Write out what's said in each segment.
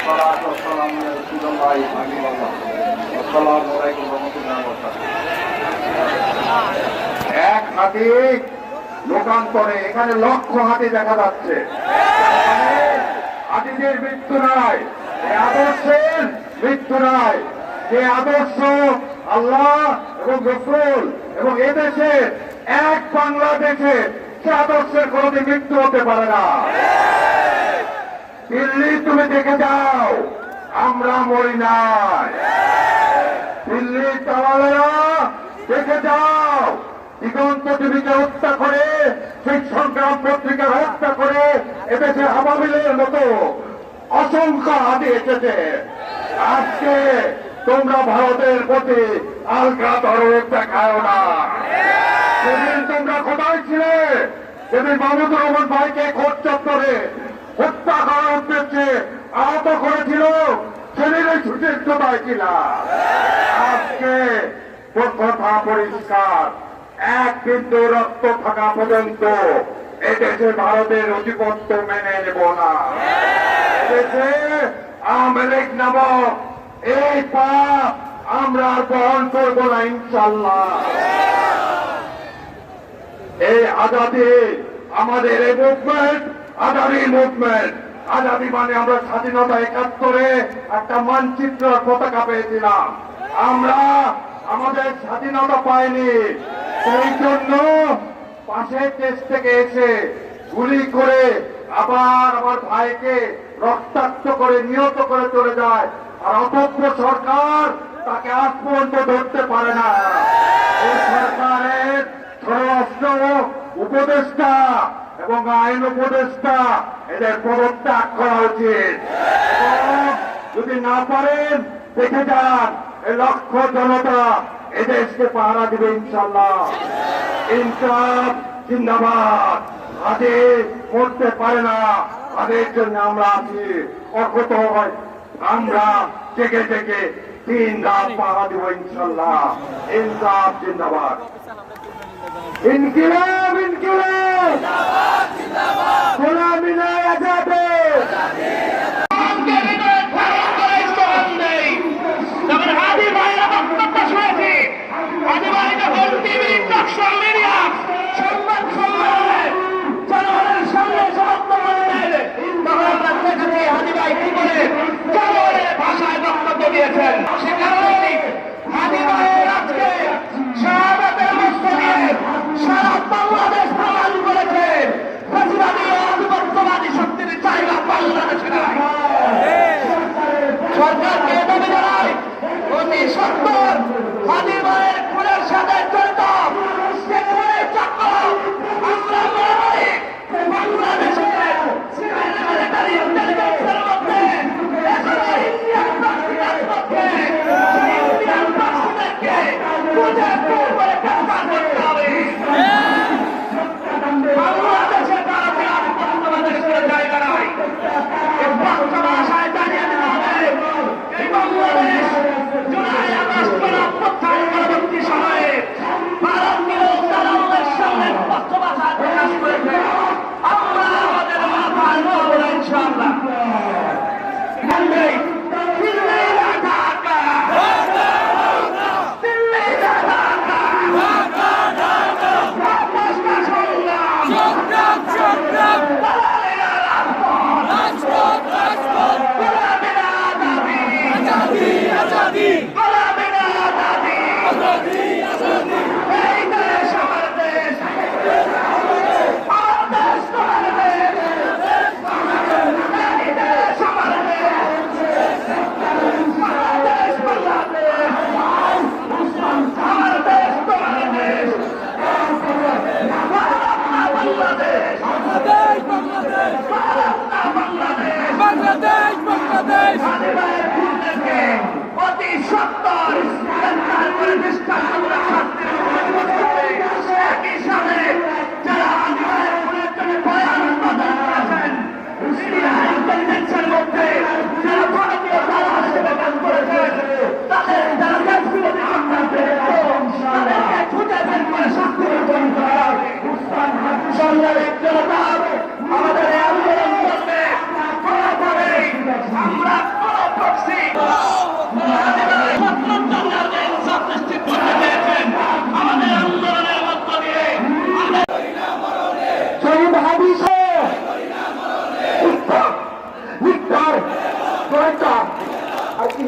এক হাতি লোকান্তরে এখানে লক্ষ হাতি দেখা যাচ্ছে। হাতিদের মৃত্যু নয়, আদর্শের মৃত্যু নয়। যে আদর্শ আল্লাহ এবং রসুল এবং এদেশের এক বাংলাদেশে সে আদর্শের কোনোদিন মৃত্যু হতে পারে না। দিল্লি তুমি দেখে যাও, আমরা মরি নাই। দিল্লির টাওয়ালেরা দেখে যাও, দিগন্ত টিভিকে হত্যা করে, সেই সংগ্রাম পত্রিকা হত্যা করে এদেশের আওয়ামীলের মতো অসংখ্য হাতি এসেছে। আজকে তোমরা ভারতের প্রতি আলগা দরদ দেখাও না। সেদিন তোমরা কোথায় ছিলে? সেদিন মাহমুদুর রহমান ভাইকে খোঁজ চত্বরে হত্যা করার উদ্দেশ্যে আহত করেছিল, সেদিন এই ছুটির কোথায় ছিল? আজকে কথা পরিষ্কার, এক বিন্দু রক্ত থাকা পর্যন্ত এদেশে ভারতের অধিপত্য মেনে নেব না। এদেশে আওয়ামী লীগ নামক এই পাপ আমরা বহন করবো না ইনশাল্লাহ। এই আজাদি আমাদের এই মুভমেন্ট, আজাদি মুভমেন্ট। আজাদি মানে আমরা স্বাধীনতা 71-এ একটা মানচিত্র পতাকা পেয়েছিলাম। আমরা আমাদের স্বাধীনতা পাইনি, সেই জন্য পাশের দেশ থেকে এসে গুলি করে আবার আমার ভাইকে রক্তাক্ত করে নিহত করে চলে যায়, আর অপক্ষ সরকার তাকে আজ পর্যন্ত ধরতে পারে না। এই সরকারের স্বরাষ্ট্র উপদেষ্টা এবং আইন উপদেষ্টা এদের পদত্যাগ করা উচিত। এবং যদি না পারেন দেখে যান, এই লক্ষ জনতা এদেশকে পাহারা দিবে ইনশাল্লাহ। ইনসাফ জিন্দাবাদ। আজে করতে পারে না, তাদের জন্য আমরা আছি অকত হয়। আমরা জেগে জেগে দিন রাত পাহারা দিব ইনশাল্লাহ। ইনসাফ জিন্দাবাদ। ইনকিলাব ইনকিলাব গোলামি নয়, আজাদি।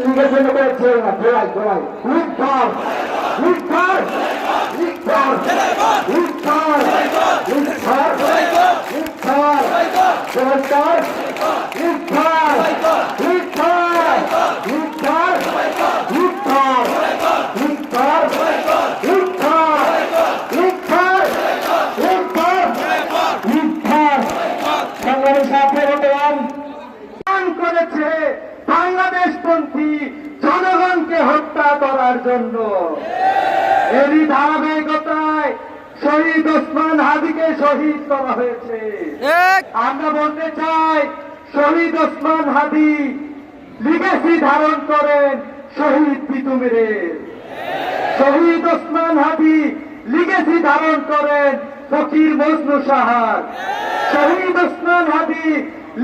লিখেছেন বলছে না জোড়াই জোড়াই উত্তর উত্তর উত্তর উত্তর উত্তর উত্তর চমৎকার উত্তর উত্তর উত্তর উত্তর উত্তর উত্তর উত্তর উত্তর উত্তর সংগ্রামী সাথে করেছে বাংলাদেশপন্থী জনগণকে হত্যা করার জন্য। এরই ধারাবাহিকতায় শহীদ ওসমান হাদিকে শহীদ করা হয়েছে। আমরা বলতে চাই শহীদ ওসমান হাদি লিগেসি ধারণ করেন শহীদ তিতুমিরের। শহীদ ওসমান হাদি লিগেসি ধারণ করেন ফকির মজনু সাহার। শহীদ ওসমান হাদি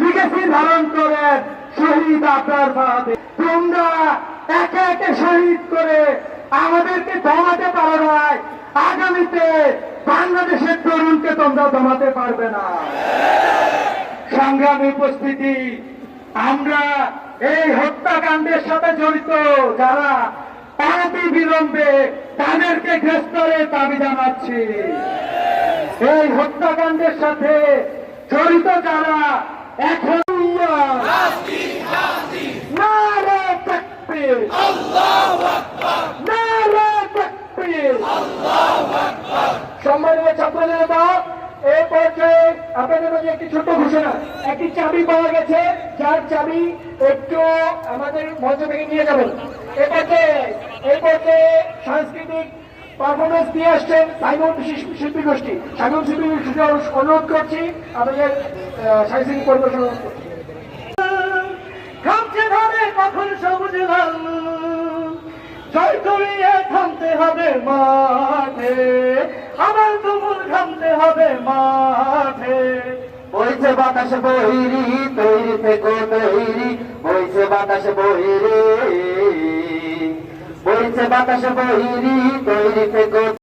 লিগেসি ধারণ করেন শহীদ আবরার বাহাদুর। তোমরা একে একে শহীদ করে আমাদেরকে দমাতে পারো নাই, আগামীতে বাংলাদেশের তরুণকে তোমরা দমাতে পারবে না। সংগ্রামী উপস্থিতি, আমরা এই হত্যাকাণ্ডের সাথে জড়িত যারা অনতি বিলম্বে তাদেরকে গ্রেফতারের দাবি জানাচ্ছি। এই হত্যাকাণ্ডের সাথে জড়িত যারা এখন নারে তাকবীর, নারে তাকবীর। সম্মানিত ছাত্র জনতা, এই পর্যায়ে আপনাদের মাঝে একটি ছোট্ট ঘোষণা। একটি চাবি পাওয়া গেছে, যার চাবি একটু আমাদের মঞ্চ থেকে নিয়ে যাবেন। এই পর্যায়ে সাংস্কৃতিক পারফরমেন্স দিয়ে আসছেন সাইমন শিল্পী গোষ্ঠী। সাইমন শিল্পী গোষ্ঠীকে অনুরোধ করছি আমাদের সাংস্কৃতিক পরিবেশন অনুরোধ করছি। থামতে হবে কখন সবুজ লাল, জয় করিয়ে থামতে হবে মাঠে, আবার তুমুল থামতে হবে মাঠে। বইছে বাতাসে বহিরি তৈরি থেকো তৈরি, বইছে বাতাসে বহিরি, বইছে বাতাসে বহিরি তৈরি থেকো।